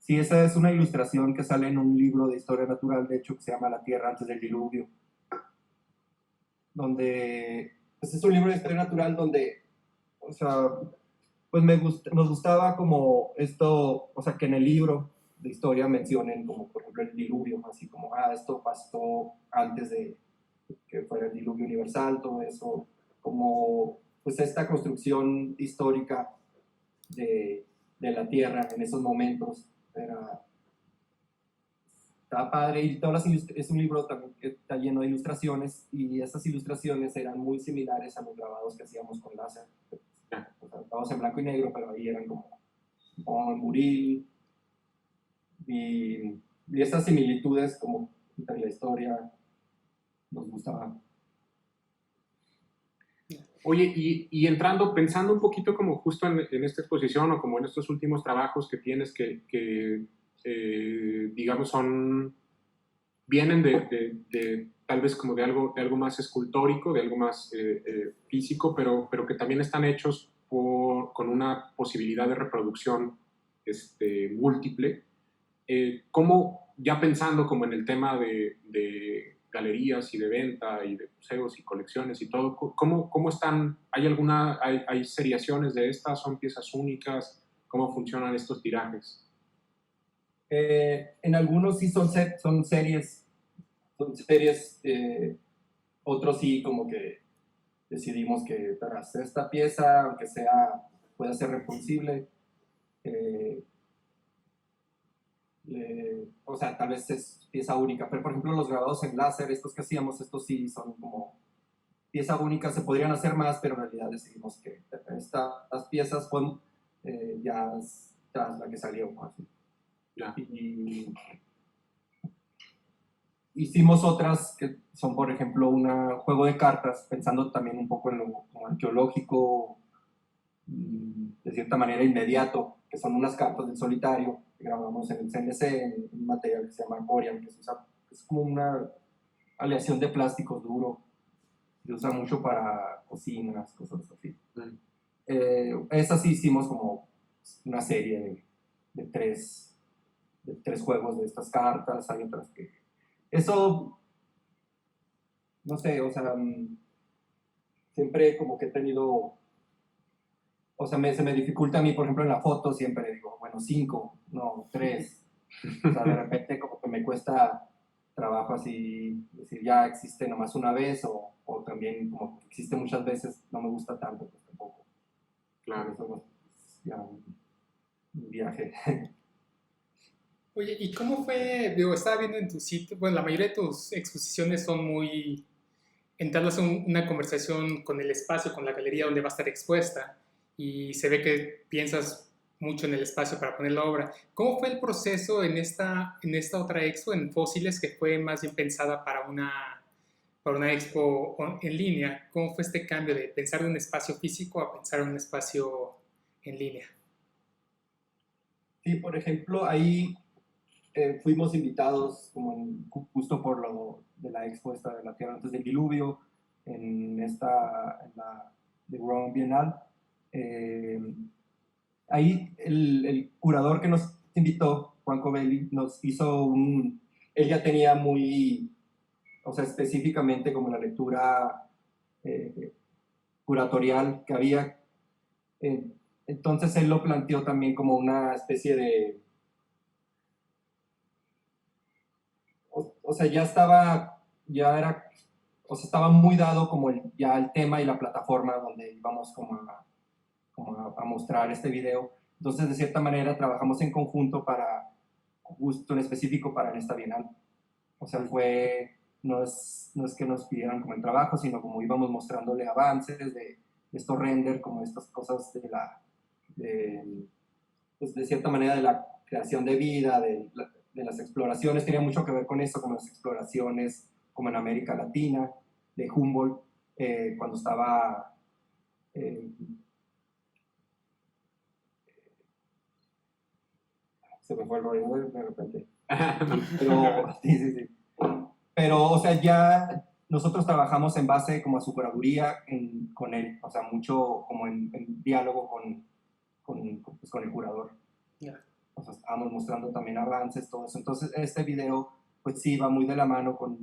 Sí, esa es una ilustración que sale en un libro de historia natural, de hecho, que se llama La Tierra antes del diluvio. Donde, pues es un libro de historia natural donde, o sea, pues nos gustaba como esto, o sea, que en el libro de historia mencionen como, por ejemplo, el diluvio, así como, esto pasó antes de que fuera el diluvio universal, todo eso, como, pues esta construcción histórica de la Tierra en esos momentos, estaba padre, y es un libro también que está lleno de ilustraciones, y esas ilustraciones eran muy similares a los grabados que hacíamos con láser. O sea, grabados en blanco y negro, pero ahí eran como con buril, y estas similitudes como entre la historia nos gustaban. Oye, y entrando, pensando un poquito como justo en esta exposición o como en estos últimos trabajos que tienes digamos, vienen de tal vez como de algo más escultórico, de algo más físico, pero que también están hechos con una posibilidad de reproducción múltiple. ¿Cómo, ya pensando como en el tema de galerías y de venta y de museos y colecciones y todo, cómo están? ¿Hay seriaciones de estas? ¿Son piezas únicas? ¿Cómo funcionan estos tirajes? En algunos sí son series, otros sí como que decidimos que para hacer esta pieza, aunque pueda ser reproducible, o sea, tal vez es pieza única, pero por ejemplo los grabados en láser, estos que hacíamos, estos sí son como pieza única, se podrían hacer más, pero en realidad decidimos que las piezas fueron ya tras la que salió. Así. Ya. Y hicimos otras que son, por ejemplo, un juego de cartas, pensando también un poco en lo como arqueológico, de cierta manera inmediato, que son unas cartas del solitario que grabamos en el CNC, en un material que se llama Corian, que es como una aleación de plástico duro, se usa mucho para cocinas, cosas así. Esas sí hicimos como una serie de tres juegos de estas cartas, hay otras que... Eso, no sé, o sea, siempre como que he tenido... O sea, se me dificulta a mí, por ejemplo, en la foto siempre digo, bueno, 5, no, 3. O sea, de repente como que me cuesta trabajo así, decir, ya existe nomás una vez, o también como que existe muchas veces, no me gusta tanto, pues tampoco. Claro. Eso es ya un viaje. Oye, ¿y cómo fue? Digo, estaba viendo en tu sitio, bueno, la mayoría de tus exposiciones son muy, entablas una conversación con el espacio, con la galería donde va a estar expuesta, y se ve que piensas mucho en el espacio para poner la obra. ¿Cómo fue el proceso en esta otra expo, en Fósiles, que fue más bien pensada para una expo en línea? ¿Cómo fue este cambio de pensar en un espacio físico a pensar en un espacio en línea? Sí, por ejemplo, ahí fuimos invitados como justo por lo de la expo esta de la Tierra antes del diluvio, en la de Rome Bienal. Ahí el curador que nos invitó, Juan Covelli, nos hizo él ya tenía muy, o sea, específicamente como la lectura curatorial que había. Eh, entonces él lo planteó también como una especie de, o sea, o sea, estaba muy dado como ya el tema y la plataforma donde íbamos a mostrar este video. Entonces, de cierta manera, trabajamos en conjunto para, justo en específico para esta Bienal. O sea, no es que nos pidieran como el trabajo, sino como íbamos mostrándole avances de estos render, como estas cosas pues de cierta manera, de la creación de vida, de las exploraciones. Tenía mucho que ver con eso, con las exploraciones como en América Latina, de Humboldt, cuando estaba... se me fue el rollo de repente. Pero, sí. Pero, o sea, ya nosotros trabajamos en base como a su curaduría con él, o sea, mucho como en diálogo pues, con el curador. Yeah. O sea, estábamos mostrando también avances, todo eso. Entonces, este video, pues sí, va muy de la mano con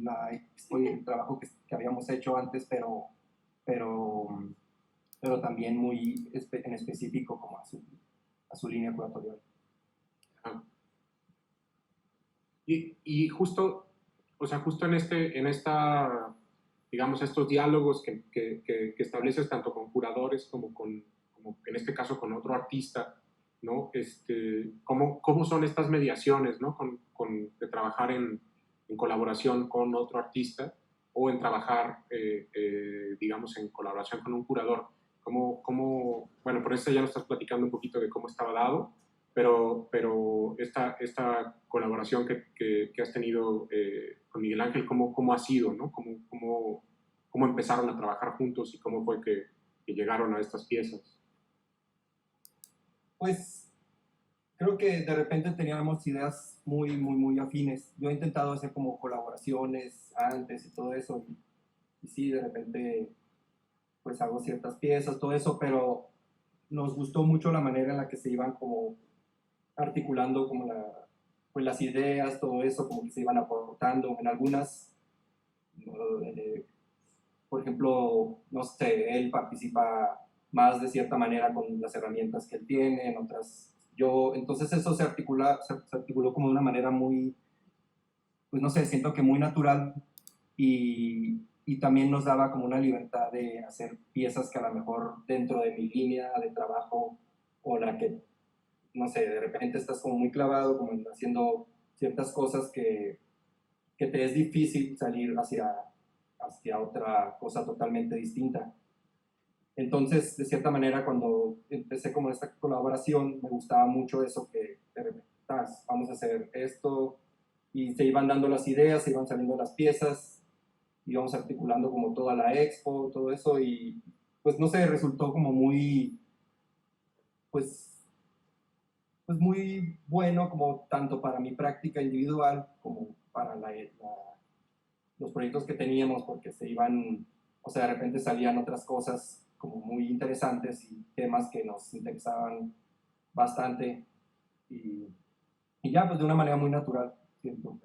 el trabajo que habíamos hecho antes, pero también muy en específico como a su línea curatorial. Y justo, o sea, justo digamos, estos diálogos que estableces tanto con curadores como en este caso con otro artista, ¿no? ¿Cómo son estas mediaciones, ¿no? De trabajar en colaboración con otro artista o en trabajar, digamos, en colaboración con un curador. Bueno, por eso ya nos estás platicando un poquito de cómo estaba dado, pero esta colaboración que has tenido con Miguel Ángel, ¿cómo ha sido, ¿no? ¿Cómo empezaron a trabajar juntos y cómo fue llegaron a estas piezas? Pues creo que de repente teníamos ideas muy afines. Yo he intentado hacer como colaboraciones antes y todo eso, y sí, de repente pues hago ciertas piezas, todo eso, pero nos gustó mucho la manera en la que se iban como articulando como pues las ideas, todo eso, como que se iban aportando. En algunas, por ejemplo, no sé, él participa más de cierta manera con las herramientas que él tiene, en otras yo. Entonces eso se articuló como de una manera muy, pues no sé, siento que muy natural, y también nos daba como una libertad de hacer piezas que a lo mejor dentro de mi línea de trabajo, o la que, no sé, de repente estás como muy clavado, como haciendo ciertas cosas que te es difícil salir hacia otra cosa totalmente distinta. Entonces, de cierta manera, cuando empecé como esta colaboración, me gustaba mucho eso, que de repente, vamos a hacer esto, y se iban dando las ideas, se iban saliendo las piezas, íbamos articulando como toda la expo, todo eso, y pues no sé, resultó como muy, pues, pues muy bueno, como tanto para mi práctica individual como para los proyectos que teníamos, porque se iban, o sea, de repente salían otras cosas como muy interesantes y temas que nos interesaban bastante, y, y ya, pues de una manera muy natural, siento.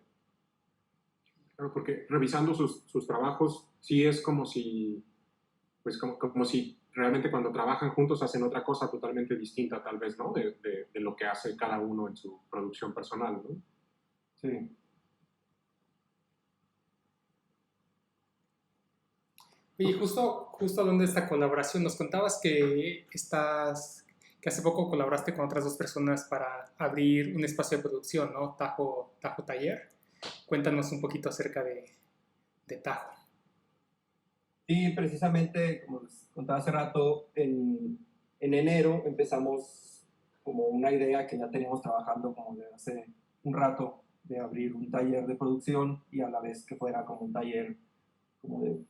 Claro, porque revisando sus trabajos, sí es como si, pues como si realmente cuando trabajan juntos hacen otra cosa totalmente distinta, tal vez, ¿no? De lo que hace cada uno en su producción personal, ¿no? Sí. Y justo hablando de esta colaboración, nos contabas que hace poco colaboraste con otras dos personas para abrir un espacio de producción, ¿no? Tajo Taller. Cuéntanos un poquito acerca de Tajo. Sí, precisamente, como les contaba hace rato, en enero empezamos como una idea que ya teníamos trabajando como de hace un rato, de abrir un taller de producción, y a la vez que fuera como un taller como de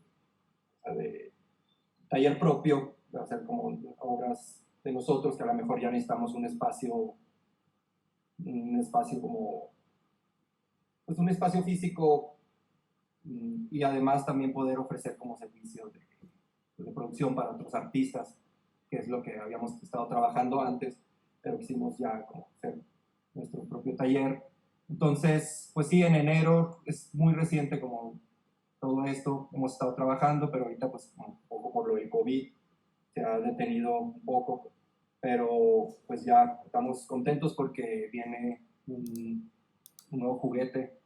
taller propio, de hacer como obras de nosotros, que a lo mejor ya necesitamos un espacio como, pues un espacio físico, y además también poder ofrecer como servicio de producción para otros artistas, que es lo que habíamos estado trabajando antes, pero quisimos ya como hacer nuestro propio taller. Entonces, pues sí, en enero, es muy reciente como todo esto, hemos estado trabajando, pero ahorita pues un poco por lo del COVID se ha detenido un poco, pero pues ya estamos contentos porque viene un nuevo juguete.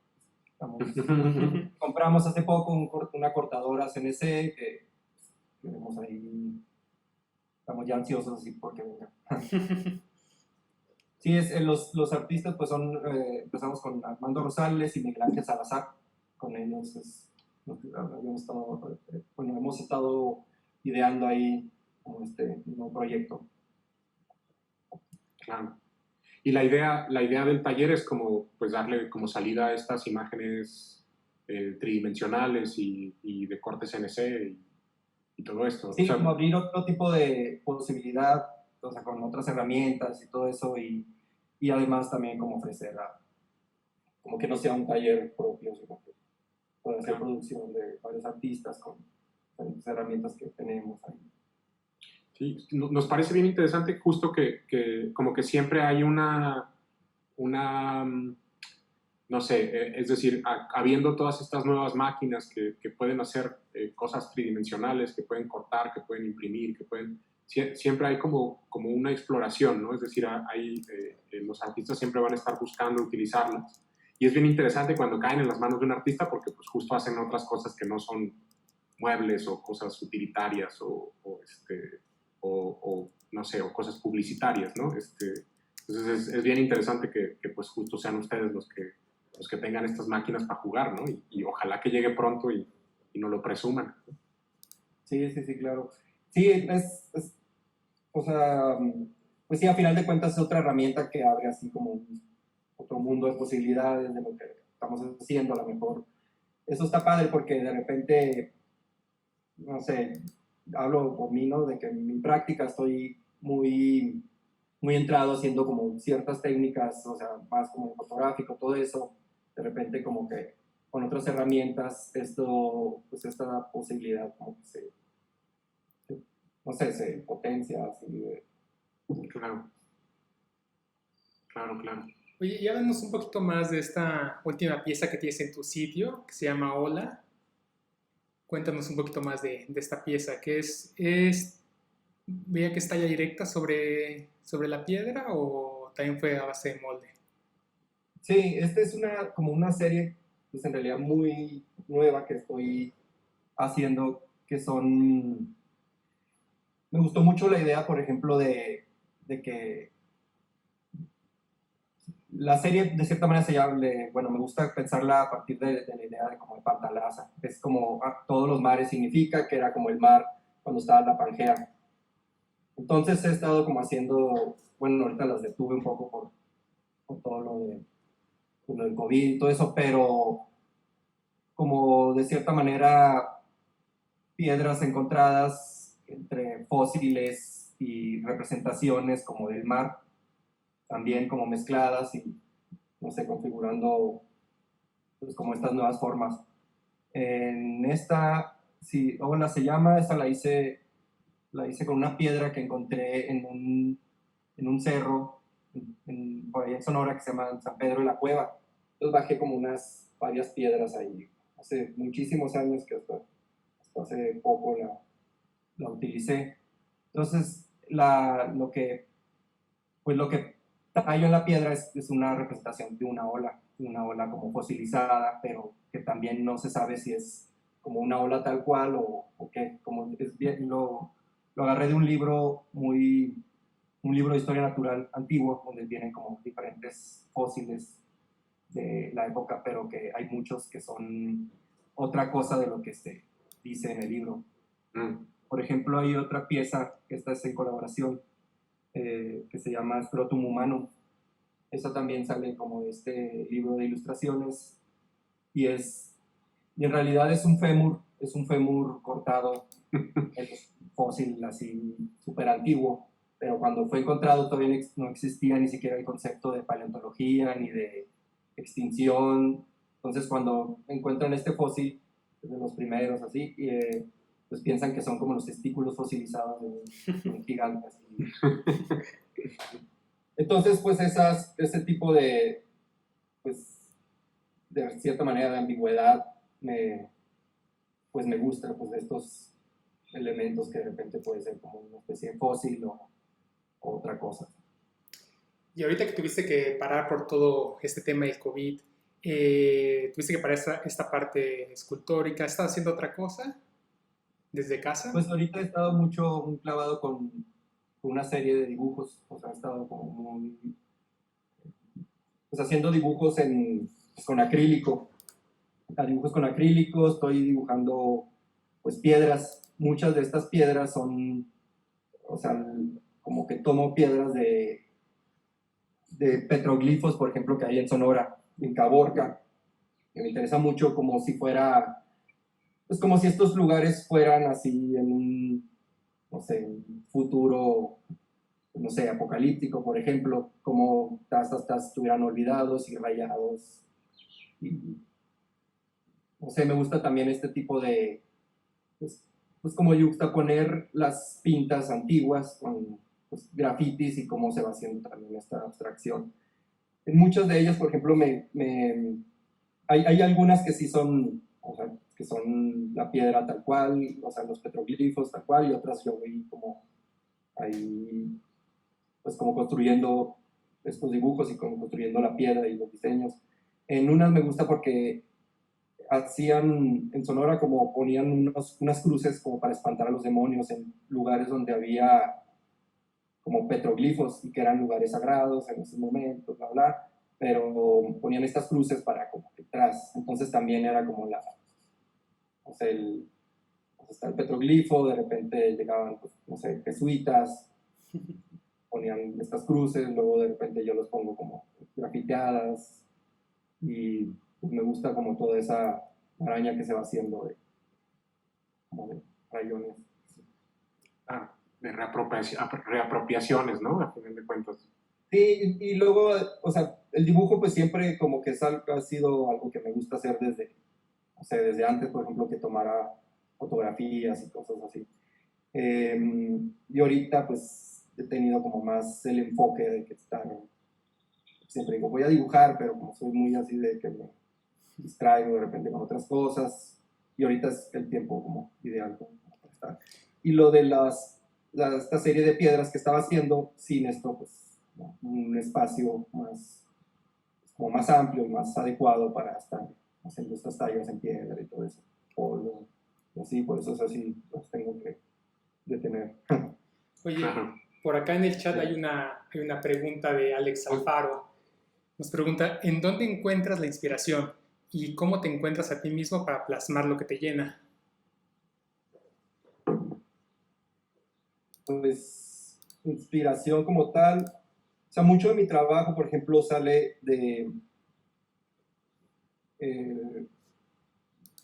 Compramos hace poco una cortadora CNC que tenemos ahí, estamos ya ansiosos así porque venga. Sí, los artistas pues son, empezamos con Armando Rosales y Miguel Ángel Salazar. Con ellos hemos estado ideando ahí como este nuevo proyecto. Claro. Y la idea del taller es como, pues, darle como salida a estas imágenes tridimensionales y de corte CNC y todo esto. Sí, O sea, como abrir otro tipo de posibilidad, o sea, con otras herramientas y todo eso, y además también como ofrecer como que no sea un taller propio, sino que pueda hacer producción de varios artistas con las herramientas que tenemos ahí. sí, nos parece bien interesante justo que como que siempre hay una no sé, es decir, habiendo todas estas nuevas máquinas que pueden hacer cosas tridimensionales, que pueden cortar, que pueden imprimir, siempre hay como una exploración, ¿no? Es decir, los artistas siempre van a estar buscando utilizarlas. Y es bien interesante cuando caen en las manos de un artista porque pues justo hacen otras cosas que no son muebles o cosas utilitarias o no sé, o cosas publicitarias, ¿no? Entonces es bien interesante que pues justo sean ustedes los que tengan estas máquinas para jugar, ¿no? Y ojalá que llegue pronto y nos lo presuman. Sí, claro. Sí, o sea, pues sí, a final de cuentas es otra herramienta que abre así como otro mundo de posibilidades de lo que estamos haciendo, a lo mejor. Eso está padre porque de repente, no sé, hablo por mí, ¿no? De que en mi práctica estoy muy, muy entrado haciendo como ciertas técnicas, o sea, más como fotográfico, todo eso, de repente como que con otras herramientas esto, pues esta posibilidad como que no sé, se potencia así de... Claro, claro, claro. Oye, y háblanos un poquito más de esta última pieza que tienes en tu sitio, que se llama Hola. Cuéntanos un poquito más de esta pieza, que veía que es talla directa sobre la piedra o también fue a base de molde. Sí, esta es como una serie, pues en realidad muy nueva que estoy haciendo, que son... Me gustó mucho la idea, por ejemplo, de que la serie de cierta manera se llama, bueno, me gusta pensarla a partir de la idea de como de Pantalaza. Es como todos los mares significa que era como el mar cuando estaba en la Pangea. Entonces he estado como haciendo, bueno, ahorita las detuve un poco por todo lo del COVID y todo eso, pero como de cierta manera piedras encontradas entre fósiles y representaciones como del mar, también como mezcladas y, no sé, configurando pues, como estas nuevas formas. En esta, sí, Ola se llama, esta la hice con una piedra que encontré en un cerro por ahí en Sonora que se llama San Pedro de la Cueva. Entonces bajé como varias piedras ahí, hace muchísimos años que hasta hace poco la utilicé. Entonces, lo que tallo en la piedra es una representación de una ola como fosilizada, pero que también no se sabe si es como una ola tal cual o qué. Como es bien, lo agarré de un libro de historia natural antiguo, donde vienen como diferentes fósiles de la época, pero que hay muchos que son otra cosa de lo que se dice en el libro. Por ejemplo, hay otra pieza, que esta es en colaboración, que se llama Scrotum Humanum. Esa también sale como de este libro de ilustraciones y en realidad es un fémur cortado, es fósil así súper antiguo, pero cuando fue encontrado todavía no existía ni siquiera el concepto de paleontología ni de extinción. Entonces cuando encuentran este fósil, es de los primeros así, pues piensan que son como los testículos fosilizados de un gigante. Así. Entonces, pues ese tipo pues, de cierta manera de ambigüedad pues me gusta, pues de estos elementos que de repente puede ser como una especie de fósil o otra cosa. Y ahorita que tuviste que parar por todo este tema del COVID, tuviste que parar esta parte escultórica, ¿estás haciendo otra cosa desde casa? Pues ahorita he estado muy clavado con una serie de dibujos, o sea, he estado como muy, pues haciendo dibujos con acrílico, dibujos con acrílico, estoy dibujando pues piedras, muchas de estas piedras son, o sea, como que tomo piedras de petroglifos, por ejemplo, que hay en Sonora, en Caborca, que me interesa mucho como si fuera, pues como si estos lugares fueran así en un, no sé, un futuro, no sé, apocalíptico, por ejemplo, como hasta estuvieran olvidados y rayados. Y, no sé, me gusta también este tipo de, pues como yuxtaponer las pintas antiguas con pues, grafitis y cómo se va haciendo también esta abstracción. En muchas de ellas, por ejemplo, hay algunas que sí son, o sea, que son la piedra tal cual, o sea, los petroglifos tal cual, y otras yo voy como ahí, pues como construyendo estos dibujos y como construyendo la piedra y los diseños. En unas me gusta porque hacían en Sonora como ponían unas cruces como para espantar a los demonios en lugares donde había como petroglifos y que eran lugares sagrados en esos momentos, bla, bla, pero ponían estas cruces para como detrás, entonces también era como o sea, pues está el petroglifo, de repente llegaban, pues, no sé, jesuitas, ponían estas cruces, luego de repente yo los pongo como grafiteadas y pues, me gusta como toda esa araña que se va haciendo como de rayones. de reapropiaciones, ¿no? A final de cuentas. Sí, y luego, o sea, el dibujo pues siempre como que ha sido algo que me gusta hacer desde, o sea, desde antes, por ejemplo, que tomara fotografías y cosas así. Y ahorita pues he tenido como más el enfoque de que siempre digo, voy a dibujar, pero como soy muy así de que me distraigo de repente con otras cosas, y ahorita es el tiempo como ideal para estar. Y lo de esta serie de piedras que estaba haciendo, sin esto, pues, ¿no? Un espacio como más amplio y más adecuado para estar haciendo estas tallas en piedra y todo eso. Polvo, y así, por eso es así, los tengo que detener. Oye, Claro. por acá en el chat hay una pregunta de Alex Alfaro. Nos pregunta, ¿en dónde encuentras la inspiración? ¿Y cómo te encuentras a ti mismo para plasmar lo que te llena? Pues, inspiración como tal, o sea, mucho de mi trabajo, por ejemplo, sale de,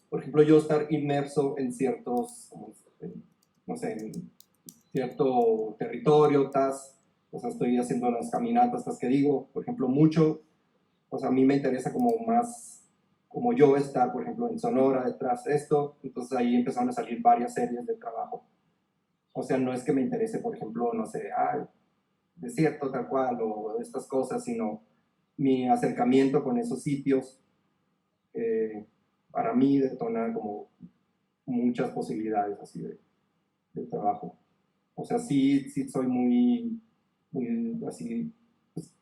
por ejemplo, yo estar inmerso en ciertos, no sé, en cierto territorio, o sea, estoy haciendo las caminatas, estas que digo, por ejemplo, mucho, o sea, a mí me interesa como más, como yo estar, por ejemplo, en Sonora detrás de esto, entonces ahí empezaron a salir varias series de trabajo. O sea, no es que me interese, por ejemplo, no sé, desierto tal cual o estas cosas, sino mi acercamiento con esos sitios para mí detona como muchas posibilidades así de trabajo. O sea, sí soy muy así, pues,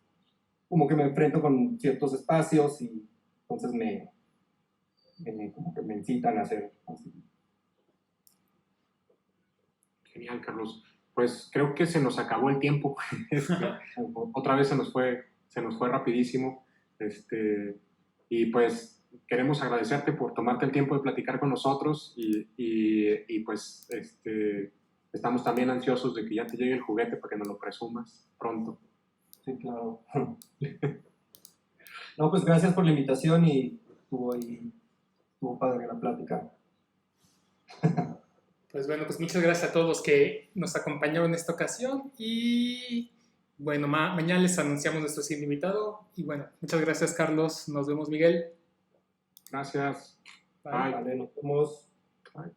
como que me enfrento con ciertos espacios y entonces como que me incitan a hacer así. Genial, Carlos. Pues creo que se nos acabó el tiempo. Otra vez se nos fue rapidísimo. Y pues queremos agradecerte por tomarte el tiempo de platicar con nosotros y pues estamos también ansiosos de que ya te llegue el juguete para que nos lo presumas pronto. Sí, claro. No, pues gracias por la invitación y estuvo padre la plática. Pues bueno, pues muchas gracias a todos los que nos acompañaron en esta ocasión y bueno, mañana les anunciamos nuestro siguiente invitado y bueno, muchas gracias Carlos, nos vemos Miguel. Gracias. Bye. Bye. Vale, nos vemos. Bye.